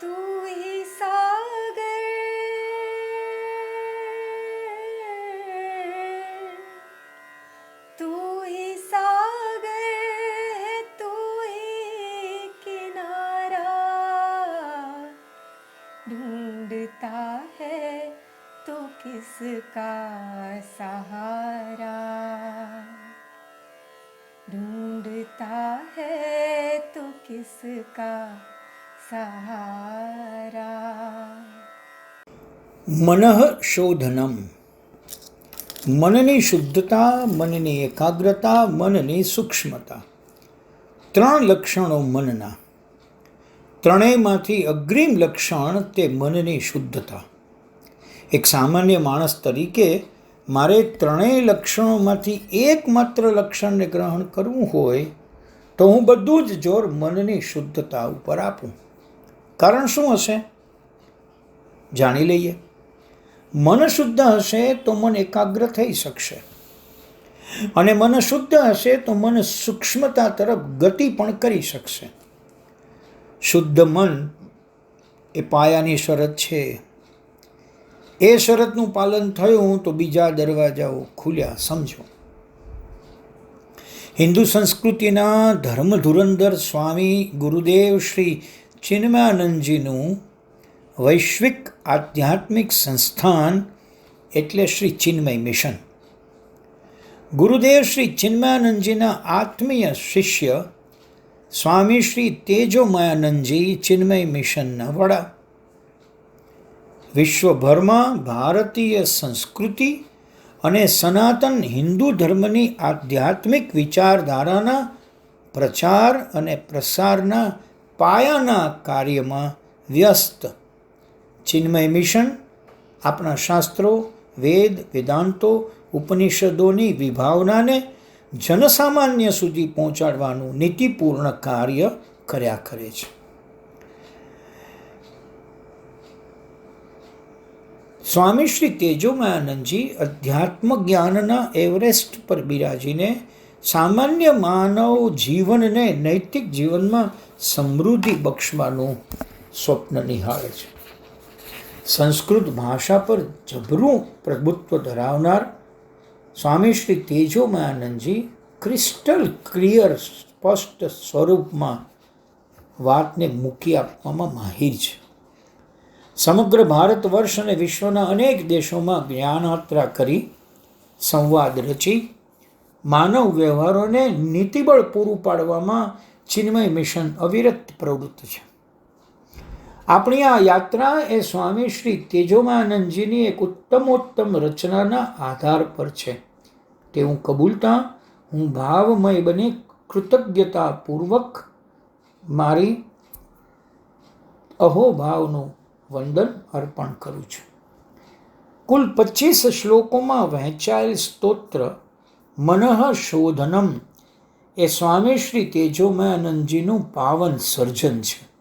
तू ही सागर तू ही सागर है तू ही किनारा ढूंढता है तो किसका सहारा ढूंढता है तो किसका सहारा। મનઃ શોધનમ. મનની શુદ્ધતા, મનની એકાગ્રતા, મનની સૂક્ષ્મતા, ત્રણ લક્ષણો મનના. ત્રણેયમાંથી અગ્રીમ લક્ષણ તે મનની શુદ્ધતા. એક સામાન્ય માણસ તરીકે મારે ત્રણેય લક્ષણોમાંથી એકમાત્ર લક્ષણને ગ્રહણ કરવું હોય તો હું બધું જ જોર મનની શુદ્ધતા ઉપર આપું. કારણ શું હશે? જાણી લઈએ. મન શુદ્ધ હશે તો મન એકાગ્ર થઈ શકશે, અને મન શુદ્ધ હશે તો મન સૂક્ષ્મતા તરફ ગતિ પણ કરી શકશે. શુદ્ધ મન એ પાયાની શરત છે. એ શરતનું પાલન થયું તો બીજા દરવાજાઓ ખુલ્યા સમજો. હિન્દુ સંસ્કૃતિના ધર્મ ધુરંધર સ્વામી ગુરુદેવ શ્રી ચિન્મયાનંદજીનું વૈશ્વિક આધ્યાત્મિક સંસ્થાન એટલે શ્રી ચિન્મય મિશન. ગુરુદેવ શ્રી ચિન્મયાનંદજીના આત્મીય શિષ્ય સ્વામી શ્રી તેજોમયાનંદજી ચિન્મય મિશનના વડા. વિશ્વભરમાં ભારતીય સંસ્કૃતિ અને સનાતન હિન્દુ ધર્મની આધ્યાત્મિક વિચારધારાના પ્રચાર અને પ્રસારના પાયાના કાર્યમાં વ્યસ્ત ચિન્મય મિશન આપણા શાસ્ત્રો, વેદ, વેદાંતો, ઉપનિષદોની વિભાવનાને જનસામાન્ય સુધી પહોંચાડવાનું નીતિપૂર્ણ કાર્ય કર્યા કરે છે. સ્વામી શ્રી તેજોમયાનંદજી અધ્યાત્મ જ્ઞાનના એવરેસ્ટ પર બિરાજીને સામાન્ય માનવ જીવનને નૈતિક જીવનમાં સમૃદ્ધિ બક્ષવાનું સ્વપ્ન નિહાળે છે. સંસ્કૃત ભાષા પર જબરું પ્રભુત્વ ધરાવનાર સ્વામી શ્રી તેજોમયાનંદજી ક્રિસ્ટલ ક્લિયર સ્પષ્ટ સ્વરૂપમાં વાતને મૂકી આપવામાં માહિર છે. સમગ્ર ભારત વર્ષ અને વિશ્વના અનેક દેશોમાં જ્ઞાનયાત્રા કરી સંવાદ રચી માનવ વ્યવહારોને નીતિબળ પૂરું પાડવામાં ચિન્મય મિશન અવિરત પ્રવૃત્ત છે. આપણી આ યાત્રા એ સ્વામી શ્રી તેજોમયાનંદજીની એક ઉત્તમોત્તમ રચનાના આધાર પર છે તેવું કબૂલતા હું ભાવમય બની કૃતજ્ઞતાપૂર્વક મારી અહોભાવનું વંદન અર્પણ કરું છું. કુલ 25 શ્લોકોમાં વહેંચાયેલ સ્તોત્ર મનઃ શોધનમ એ સ્વામી શ્રી તેજોમયાનંદજીનું પાવન સર્જન છે.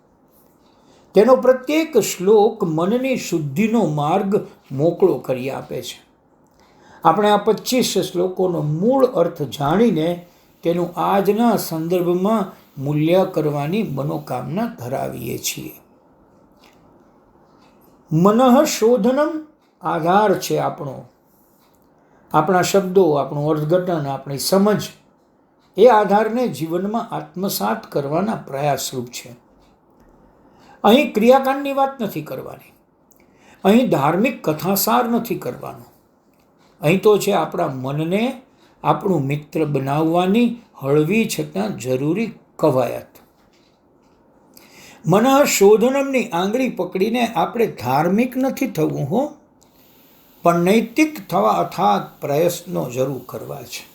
તેનો પ્રત્યેક શ્લોક મનની શુદ્ધિનો માર્ગ મોકળો કરી આપે છે. આપણે આ 25 શ્લોકોનો મૂળ અર્થ જાણીને તેનું આજના સંદર્ભમાં મૂલ્ય કરવાની મનોકામના ધરાવીએ છીએ. મનઃ શોધનમ આધાર છે આપણો. આપણા શબ્દો, આપણું અર્થઘટન, આપણી સમજ એ આધારને જીવનમાં આત્મસાત કરવાના પ્રયાસરૂપ છે. અહીં ક્રિયાકાંડની વાત નથી કરવાની. અહીં ધાર્મિક કથાસાર નથી કરવાનો. અહીં તો છે આપણા મનને આપણું મિત્ર બનાવવાની હળવી છતાં જરૂરી કવાયત. મનઃ શોધનમની આંગળી પકડીને આપણે ધાર્મિક નથી થવું હો, પણ નૈતિક થવા અથાગ પ્રયત્નો જરૂર કરવા છે.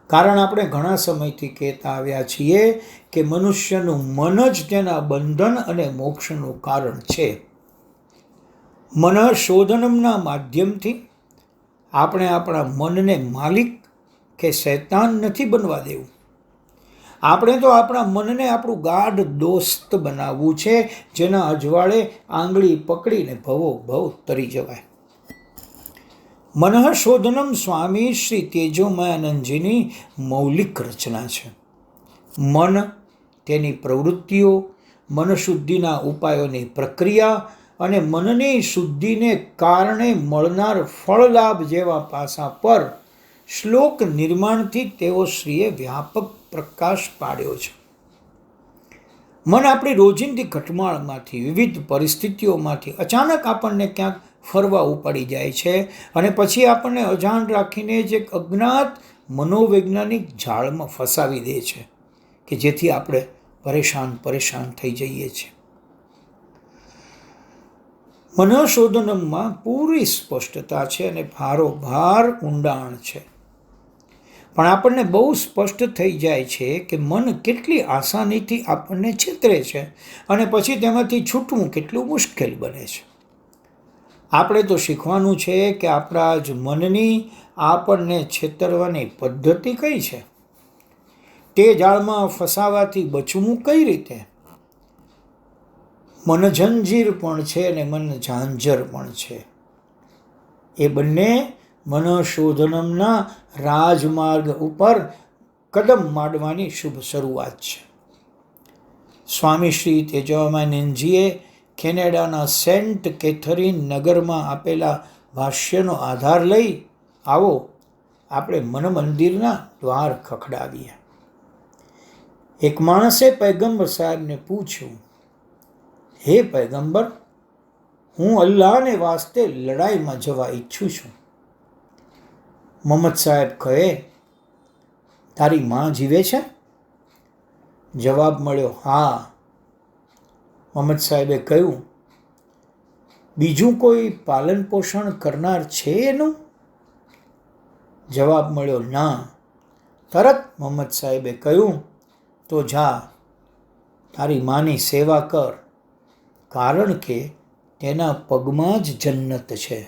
કારણ આપણે ઘણા સમયથી કહેતા આવ્યા છીએ કે મનુષ્યનું મન જ તેના બંધન અને મોક્ષનું કારણ છે. મનઃ શોધનમના માધ્યમથી આપણે આપણા મનને માલિક કે શૈતાન નથી બનવા દેવું. આપણે તો આપણા મનને આપણું ગાઢ દોસ્ત બનાવવું છે, જેના અજવાળે આંગળી પકડીને ભવો ભવ તરી જવાય. મનઃ શોધનમ સ્વામી શ્રી તેજોમયાનંદજીની મૌલિક રચના છે. મન, તેની પ્રવૃત્તિઓ, મનશુદ્ધિના ઉપાયોની પ્રક્રિયા અને મનની શુદ્ધિને કારણે મળનાર ફળલાભ જેવા પાસા પર શ્લોક નિર્માણથી તેઓ શ્રીએ વ્યાપક પ્રકાશ પાડ્યો છે. મન આપણી રોજિંદી ઘટમાળમાંથી, વિવિધ પરિસ્થિતિઓમાંથી અચાનક આપણને ક્યાંક ફરવા ઉપાડી જાય છે અને પછી આપણને અજાણ રાખીને જ એક અજ્ઞાત મનોવૈજ્ઞાનિક જાળમાં ફસાવી દે છે કે જેથી આપણે પરેશાન થઈ જઈએ છીએ. મનઃશોધનમમાં પૂરી સ્પષ્ટતા છે અને ભારોભાર ઊંડાણ છે. પણ આપણને બહુ સ્પષ્ટ થઈ જાય છે કે મન કેટલી આસાનીથી આપણને છેતરે છે અને પછી તેમાંથી છૂટવું કેટલું મુશ્કેલ બને છે. આપણે તો શીખવાનું છે કે આપણા જ મનની આપણને છેતરવાની પદ્ધતિ કઈ છે, તે જાળમાં ફસાવાથી બચવું કઈ રીતે. મન જંજીર પણ છે અને મન ઝાંઝર પણ છે. એ બંને મનઃશોધનમના રાજમાર્ગ ઉપર કદમ માંડવાની શુભ શરૂઆત છે. સ્વામી શ્રી તેજસ્વીનંદજીએ કેનેડાના સેન્ટ કેથરીન નગરમાં આપેલા ભાષ્યનો આધાર લઈ આવો આપણે મન મંદિરના દ્વાર ખખડાવીએ. એક માણસે પૈગંબર સાહેબને પૂછ્યું, હે પૈગંબર, હું અલ્લાહને વાસ્તે લડાઈમાં જવા ઈચ્છું છું. મોહમ્મદ સાહેબ કહે, તારી માં જીવે છે? જવાબ મળ્યો, હા. મોહમ્મદ સાહેબે કહ્યું, બીજું કોઈ પાલન પોષણ કરનાર છે એનું? જવાબ મળ્યો, ના. તરત મોહમ્મદ સાહેબે કહ્યું, તો જા તારી માની સેવા કર, કારણ કે તેના પગમાં જ જન્નત છે.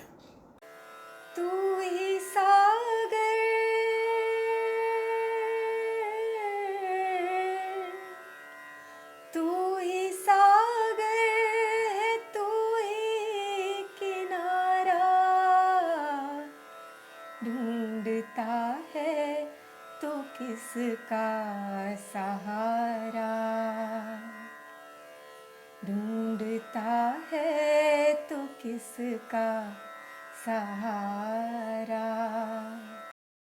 तू ही सागर तू ही सागर है तू ही किनारा ढूंढता है तो किसका सहारा ढूंढता है तो किसका सहारा